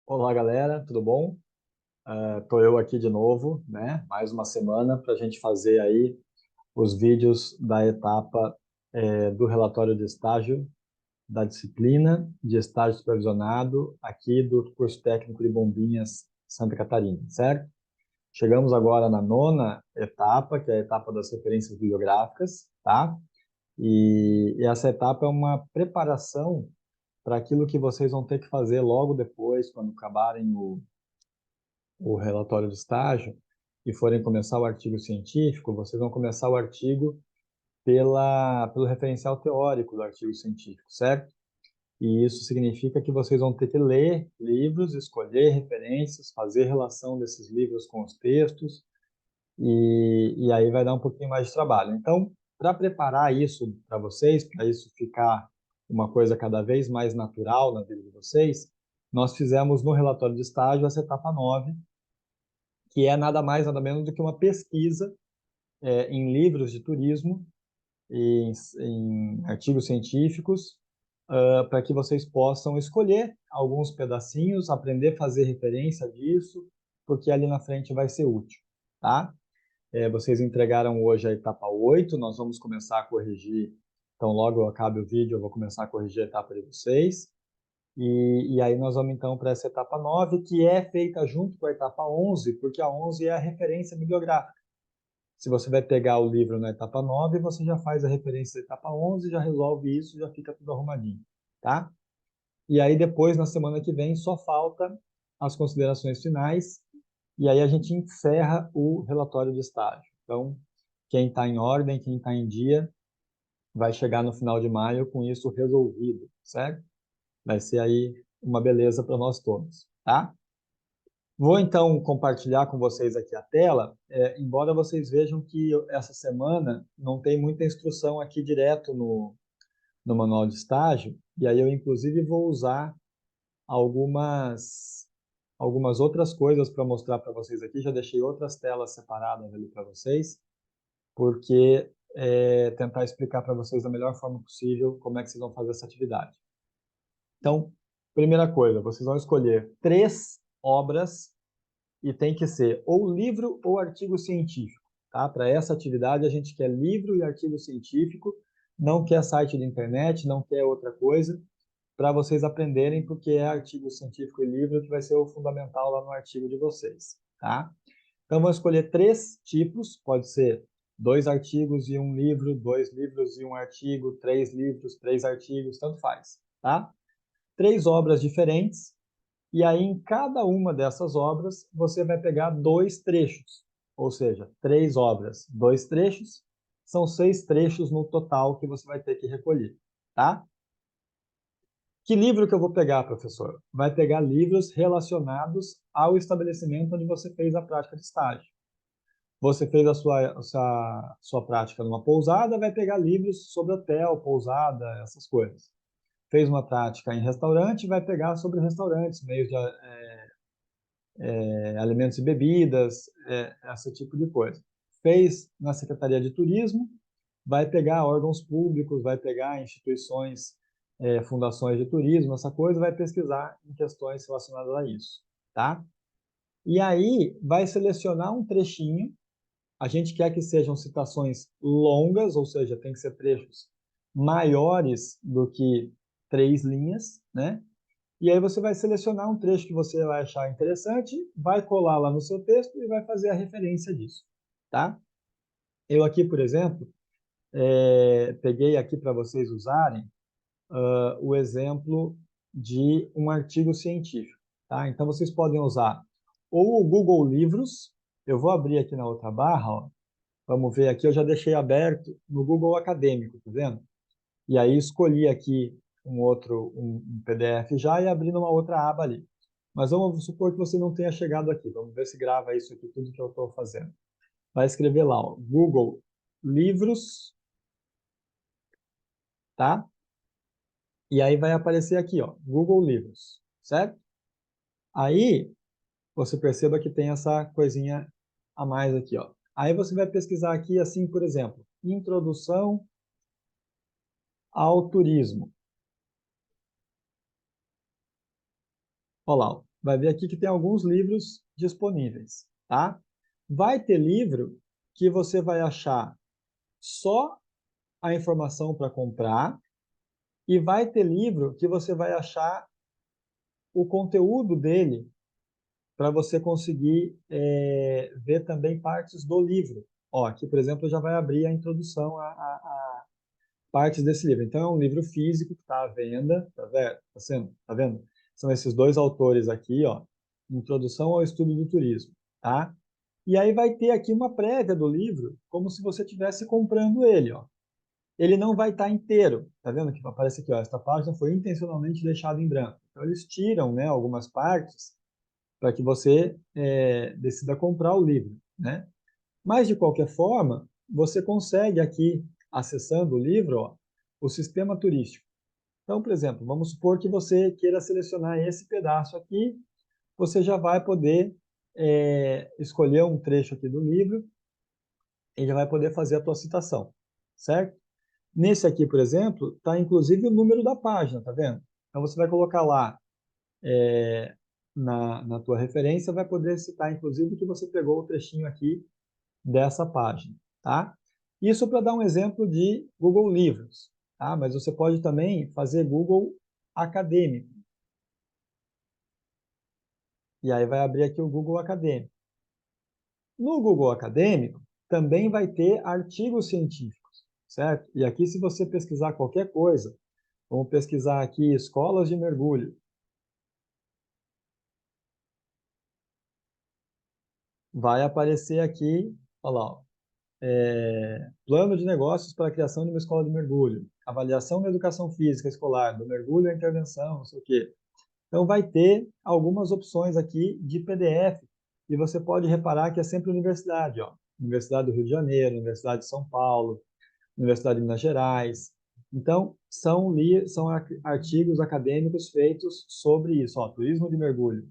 Olá, galera, tudo bom? Tô eu aqui de novo, né? Mais uma semana para a gente fazer aí os vídeos da etapa do relatório de estágio da disciplina de estágio supervisionado aqui do curso técnico de Bombinhas Santa Catarina, certo? Chegamos agora na nona etapa, que é a etapa das referências bibliográficas, tá? E essa etapa é uma preparação para aquilo que vocês vão ter que fazer logo depois, quando acabarem o relatório de estágio e forem começar o artigo científico, vocês vão começar o artigo pelo referencial teórico do artigo científico, certo? E isso significa que vocês vão ter que ler livros, escolher referências, fazer relação desses livros com os textos, e aí vai dar um pouquinho mais de trabalho. Então, para preparar isso para vocês, para isso ficar uma coisa cada vez mais natural na vida de vocês, nós fizemos no relatório de estágio essa etapa 9, que é nada mais, nada menos do que uma pesquisa em livros de turismo, em artigos científicos, para que vocês possam escolher alguns pedacinhos, aprender a fazer referência disso, porque ali na frente vai ser útil, tá? Vocês entregaram hoje a etapa 8, nós vamos começar a corrigir, então logo eu acabe o vídeo, eu vou começar a corrigir a etapa de vocês, e aí nós vamos então para essa etapa 9, que é feita junto com a etapa 11, porque a 11 é a referência bibliográfica. Se você vai pegar o livro na etapa 9, você já faz a referência da etapa 11, já resolve isso, já fica tudo arrumadinho, tá? E aí depois, na semana que vem, só falta as considerações finais, e aí a gente encerra o relatório de estágio. Então, quem está em ordem, quem está em dia, vai chegar no final de maio com isso resolvido, certo? Vai ser aí uma beleza para nós todos, tá? Vou então compartilhar com vocês aqui a tela, embora vocês vejam que essa semana não tem muita instrução aqui direto no manual de estágio, e aí eu inclusive vou usar algumas, algumas outras coisas para mostrar para vocês aqui, já deixei outras telas separadas ali para vocês, porque tentar explicar para vocês da melhor forma possível como é que vocês vão fazer essa atividade. Então, primeira coisa, vocês vão escolher 3 obras e tem que ser ou livro ou artigo científico, tá? Para essa atividade a gente quer livro e artigo científico, não quer site de internet, não quer outra coisa, para vocês aprenderem, porque é artigo científico e livro que vai ser o fundamental lá no artigo de vocês, tá? Então vamos escolher 3 tipos, pode ser 2 artigos e um livro, 2 livros e um artigo, 3 livros, 3 artigos, tanto faz, tá? 3 obras diferentes, e aí, em cada uma dessas obras, você vai pegar 2 trechos. Ou seja, 3 obras, 2 trechos, são 6 trechos no total que você vai ter que recolher, tá? Que livro que eu vou pegar, professor? Vai pegar livros relacionados ao estabelecimento onde você fez a prática de estágio. Você fez a sua prática numa pousada, vai pegar livros sobre hotel, pousada, essas coisas. Fez uma prática em restaurante, vai pegar sobre restaurantes, meios de alimentos e bebidas, esse tipo de coisa. Fez na Secretaria de Turismo, vai pegar órgãos públicos, vai pegar instituições, fundações de turismo, essa coisa, vai pesquisar em questões relacionadas a isso, tá? E aí vai selecionar um trechinho. A gente quer que sejam citações longas, ou seja, tem que ser trechos maiores do que 3 linhas, né? E aí você vai selecionar um trecho que você vai achar interessante, vai colar lá no seu texto e vai fazer a referência disso, tá? Eu aqui, por exemplo, peguei aqui para vocês usarem o exemplo de um artigo científico, tá? Então vocês podem usar ou o Google Livros, eu vou abrir aqui na outra barra, ó, vamos ver aqui, eu já deixei aberto no Google Acadêmico, tá vendo? E aí escolhi aqui um PDF já e abri numa outra aba ali. Mas vamos supor que você não tenha chegado aqui. Vamos ver se grava isso aqui, tudo que eu estou fazendo. Vai escrever lá, ó, Google Livros, tá? E aí vai aparecer aqui, ó, Google Livros, certo? Aí você perceba que tem essa coisinha a mais aqui, ó. Aí você vai pesquisar aqui, assim, por exemplo, Introdução ao Turismo. Olha lá, ó. vai ver aqui que tem alguns livros disponíveis, tá? Vai ter livro que você vai achar só a informação para comprar e vai ter livro que você vai achar o conteúdo dele para você conseguir ver também partes do livro. Ó, aqui, por exemplo, já vai abrir a introdução a partes desse livro. Então, é um livro físico que está à venda, tá vendo? Tá vendo? São esses dois autores aqui, ó, Introdução ao Estudo do Turismo, tá? E aí vai ter aqui uma prévia do livro, como se você estivesse comprando ele, ó. Ele não vai estar inteiro, tá vendo que aparece aqui, ó, esta página foi intencionalmente deixada em branco. Então, eles tiram, né, algumas partes para que você decida comprar o livro, né? Mas, de qualquer forma, você consegue aqui, acessando o livro, ó, o sistema turístico. Então, por exemplo, vamos supor que você queira selecionar esse pedaço aqui, você já vai poder escolher um trecho aqui do livro e já vai poder fazer a tua citação, certo? Nesse aqui, por exemplo, está inclusive o número da página, tá vendo? Então, você vai colocar lá na tua referência, vai poder citar, inclusive, que você pegou o trechinho aqui dessa página, tá? Isso para dar um exemplo de Google Livros, tá? Mas você pode também fazer Google Acadêmico. E aí vai abrir aqui o Google Acadêmico. No Google Acadêmico também vai ter artigos científicos, certo? E aqui, se você pesquisar qualquer coisa, vamos pesquisar aqui escolas de mergulho, vai aparecer aqui, olha lá, ó, plano de negócios para a criação de uma escola de mergulho, avaliação da educação física escolar, do mergulho à intervenção, não sei o quê. Então, vai ter algumas opções aqui de PDF, e você pode reparar que é sempre universidade, ó. Universidade do Rio de Janeiro, Universidade de São Paulo, Universidade de Minas Gerais. Então, são artigos acadêmicos feitos sobre isso, ó, turismo de mergulho,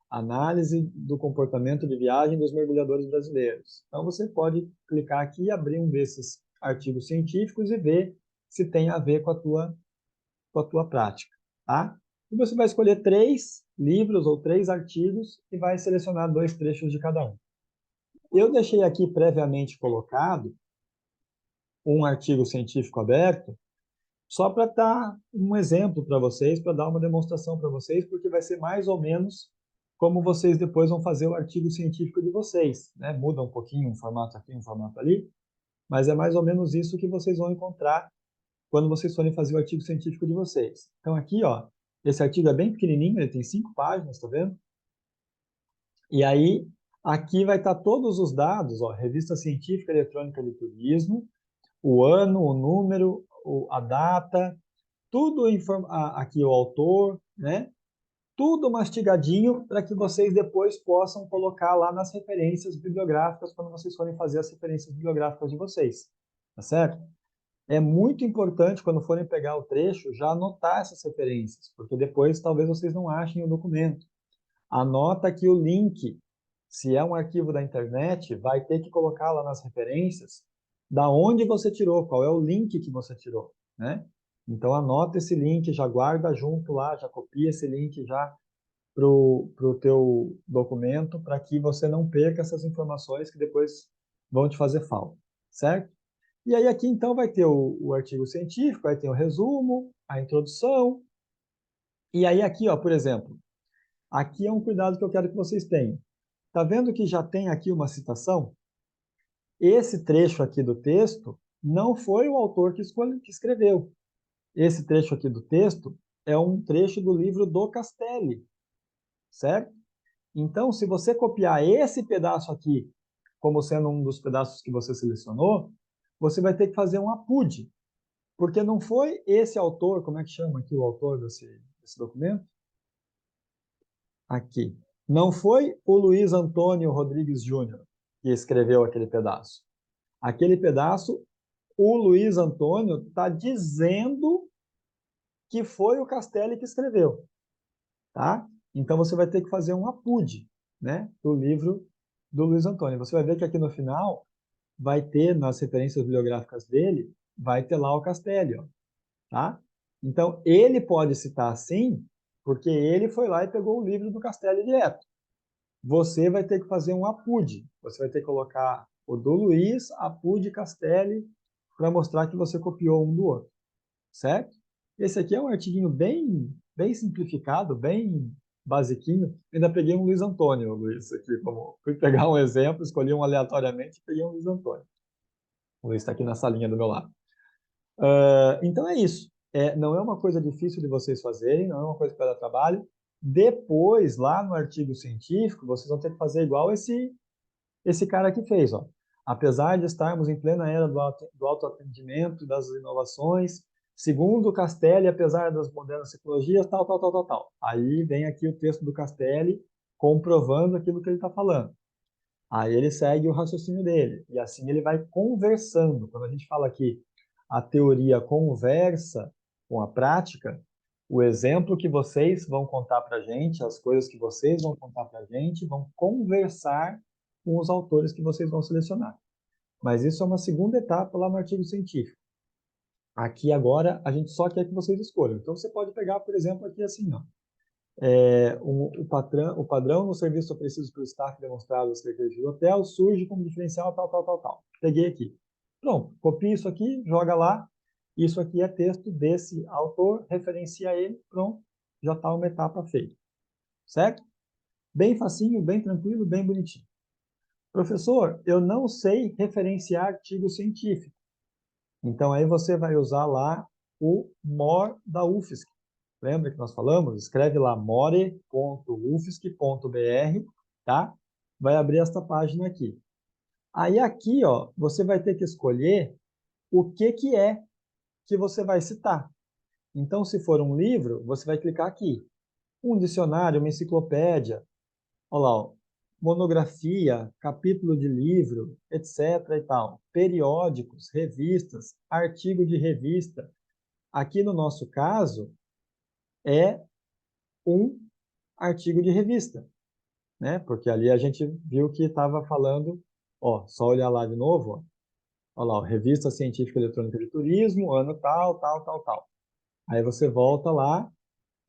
análise do comportamento de viagem dos mergulhadores brasileiros. Então, você pode clicar aqui e abrir um desses artigos científicos e ver se tem a ver com a tua prática, tá? E você vai escolher 3 livros ou 3 artigos e vai selecionar 2 trechos de cada um. Eu deixei aqui previamente colocado um artigo científico aberto, só para dar um exemplo para vocês, para dar uma demonstração para vocês, porque vai ser mais ou menos como vocês depois vão fazer o artigo científico de vocês, né? Muda um pouquinho um formato aqui, um formato ali, mas é mais ou menos isso que vocês vão encontrar quando vocês forem fazer o artigo científico de vocês. Então aqui, ó, esse artigo é bem pequenininho, ele tem 5 páginas, tá vendo? E aí, aqui vai estar todos os dados, ó, Revista Científica Eletrônica de Turismo, o ano, o número, a data, tudo aqui o autor, né? Tudo mastigadinho para que vocês depois possam colocar lá nas referências bibliográficas quando vocês forem fazer as referências bibliográficas de vocês, tá certo? É muito importante quando forem pegar o trecho já anotar essas referências, porque depois talvez vocês não achem o documento. Anota aqui o link. Se é um arquivo da internet, vai ter que colocar lá nas referências da onde você tirou, qual é o link que você tirou, né? Então anota esse link, já guarda junto lá, já copia esse link já pro teu documento, para que você não perca essas informações que depois vão te fazer falta, certo? E aí aqui então vai ter o artigo científico, vai ter o resumo, a introdução, e aí aqui, ó, por exemplo, aqui é um cuidado que eu quero que vocês tenham. Tá vendo que já tem aqui uma citação? Esse trecho aqui do texto não foi o autor que escreveu. Esse trecho aqui do texto é um trecho do livro do Castelli, certo? Então, se você copiar esse pedaço aqui como sendo um dos pedaços que você selecionou, você vai ter que fazer um APUD, porque não foi esse autor, como é que chama aqui o autor desse documento? Aqui. Não foi o Luiz Antônio Rodrigues Júnior que escreveu aquele pedaço. Aquele pedaço, o Luiz Antônio está dizendo que foi o Castelli que escreveu, tá? Então você vai ter que fazer um APUD, né, do livro do Luiz Antônio. Você vai ver que aqui no final vai ter nas referências bibliográficas dele, vai ter lá o Castelli, ó, tá? Então ele pode citar assim, porque ele foi lá e pegou o livro do Castelli direto. Você vai ter que fazer um APUD. Você vai ter que colocar o do Luiz, APUD e Castelli, para mostrar que você copiou um do outro, certo? Esse aqui é um artiguinho bem simplificado, bem basiquinho. Ainda peguei um Luiz Antônio, Luiz, aqui. Como fui pegar um exemplo, escolhi um aleatoriamente e peguei um Luiz Antônio. O Luiz está aqui na salinha do meu lado. Então é isso. Não é uma coisa difícil de vocês fazerem, não é uma coisa que vai dar trabalho. Depois, lá no artigo científico, vocês vão ter que fazer igual esse cara aqui fez. Ó. Apesar de estarmos em plena era do autoatendimento, das inovações, segundo o Castelli, apesar das modernas tecnologias, tal, tal, tal, tal, tal. Aí vem aqui o texto do Castelli comprovando aquilo que ele está falando. Aí ele segue o raciocínio dele, e assim ele vai conversando. Quando a gente fala aqui a teoria conversa com a prática, o exemplo que vocês vão contar para a gente, as coisas que vocês vão contar para a gente, vão conversar com os autores que vocês vão selecionar. Mas isso é uma segunda etapa lá no artigo científico. Aqui agora a gente só quer que vocês escolham. Então você pode pegar, por exemplo, aqui assim, ó. O padrão no serviço oferecido pelo staff demonstrado nas características do hotel surge como diferencial tal, tal, tal, tal. Peguei aqui. Pronto, copia isso aqui, joga lá. Isso aqui é texto desse autor, referencia ele, pronto, já está uma etapa feita. Certo? Bem facinho, bem tranquilo, bem bonitinho. Professor, eu não sei referenciar artigo científico. Então aí você vai usar lá o MOR da UFSC. Lembra que nós falamos? Escreve lá more.ufsc.br, tá? Vai abrir esta página aqui. Aí aqui, ó, você vai ter que escolher o que é que você vai citar. Então, se for um livro, você vai clicar aqui. Um dicionário, uma enciclopédia, olha lá, ó, monografia, capítulo de livro, etc. e tal. Periódicos, revistas, artigo de revista. Aqui no nosso caso, é um artigo de revista, né? Porque ali a gente viu que estava falando, ó, só olhar lá de novo, ó, olha lá, ó, Revista Científica Eletrônica de Turismo, ano tal, tal, tal, tal. Aí você volta lá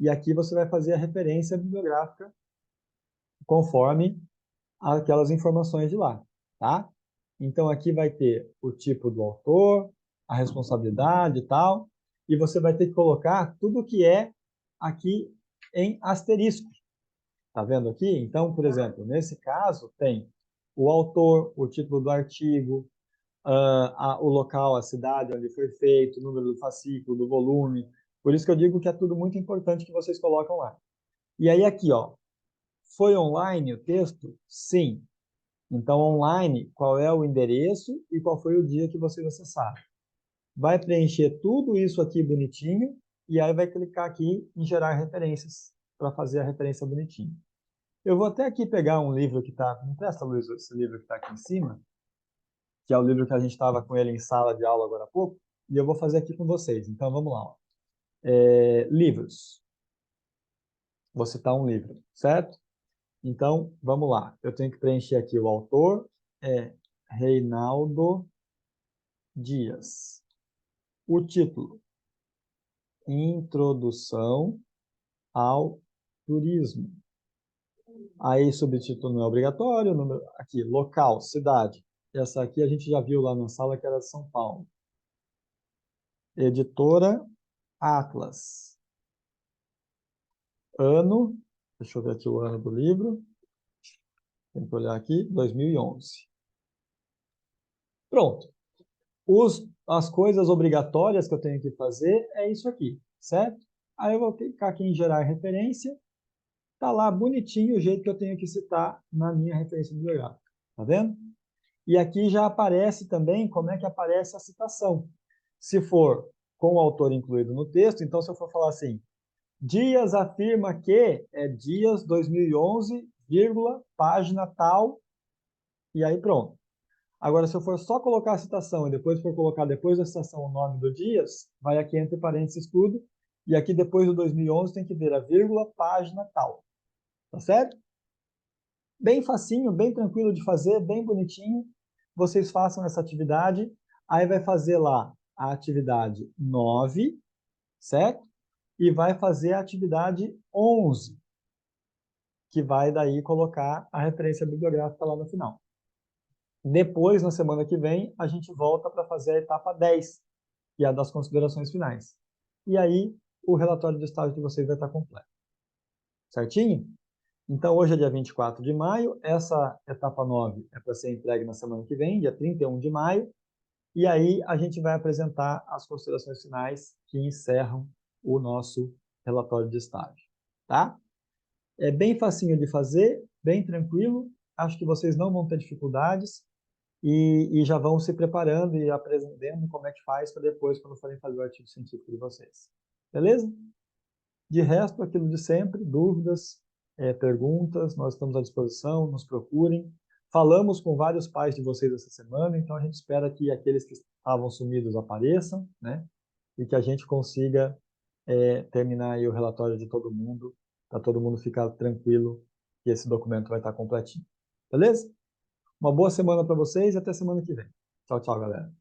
e aqui você vai fazer a referência bibliográfica conforme aquelas informações de lá, tá? Então aqui vai ter o tipo do autor, a responsabilidade e tal, e você vai ter que colocar tudo que é aqui em asterisco. Tá vendo aqui? Então, por exemplo, nesse caso tem o autor, o título do artigo, o local, a cidade onde foi feito, o número do fascículo, do volume. Por isso que eu digo que é tudo muito importante que vocês colocam lá. E aí aqui, ó, foi online o texto? Sim. Então, online, qual é o endereço e qual foi o dia que vocês acessaram. Vai preencher tudo isso aqui bonitinho e aí vai clicar aqui em gerar referências para fazer a referência bonitinho. Eu vou até aqui pegar um livro que está... Me empresta, Luiz, esse livro que está aqui em cima, que é o livro que a gente estava com ele em sala de aula agora há pouco, e eu vou fazer aqui com vocês. Então, vamos lá. Ó. Livros. Vou citar um livro, certo? Então, vamos lá. Eu tenho que preencher aqui o autor, é Reinaldo Dias. O título, Introdução ao Turismo. Aí, subtítulo não é obrigatório. Número, aqui, local, cidade. Essa aqui a gente já viu lá na sala que era de São Paulo. Editora Atlas. Ano, deixa eu ver aqui o ano do livro. Tem que olhar aqui, 2011. Pronto. As coisas obrigatórias que eu tenho que fazer é isso aqui, certo? Aí eu vou clicar aqui em gerar referência. Tá lá bonitinho o jeito que eu tenho que citar na minha referência bibliográfica. Tá vendo? E aqui já aparece também como é que aparece a citação. Se for com o autor incluído no texto, então se eu for falar assim, Dias afirma que é Dias 2011, vírgula, página tal, e aí pronto. Agora, se eu for só colocar a citação e depois for colocar depois da citação o nome do Dias, vai aqui entre parênteses tudo, e aqui depois do 2011 tem que ver a vírgula, página tal. Tá certo? Bem facinho, bem tranquilo de fazer, bem bonitinho. Vocês façam essa atividade, aí vai fazer lá a atividade 9, certo? e vai fazer a atividade 11, que vai daí colocar a referência bibliográfica lá no final. Depois, na semana que vem, a gente volta para fazer a etapa 10, que é a das considerações finais. E aí, o relatório de estágio de vocês vai estar completo. Certinho? Então, hoje é dia 24 de maio, essa etapa 9 é para ser entregue na semana que vem, dia 31 de maio, e aí a gente vai apresentar as considerações finais que encerram o nosso relatório de estágio, tá? É bem facinho de fazer, bem tranquilo, acho que vocês não vão ter dificuldades e já vão se preparando e aprendendo como é que faz para depois, quando forem fazer o artigo científico de vocês. Beleza? De resto, aquilo de sempre, dúvidas, perguntas, nós estamos à disposição, nos procurem. Falamos com vários pais de vocês essa semana, então a gente espera que aqueles que estavam sumidos apareçam, né? E que a gente consiga terminar aí o relatório de todo mundo, para todo mundo ficar tranquilo que esse documento vai estar completinho. Beleza? Uma boa semana para vocês e até semana que vem. Tchau, tchau, galera.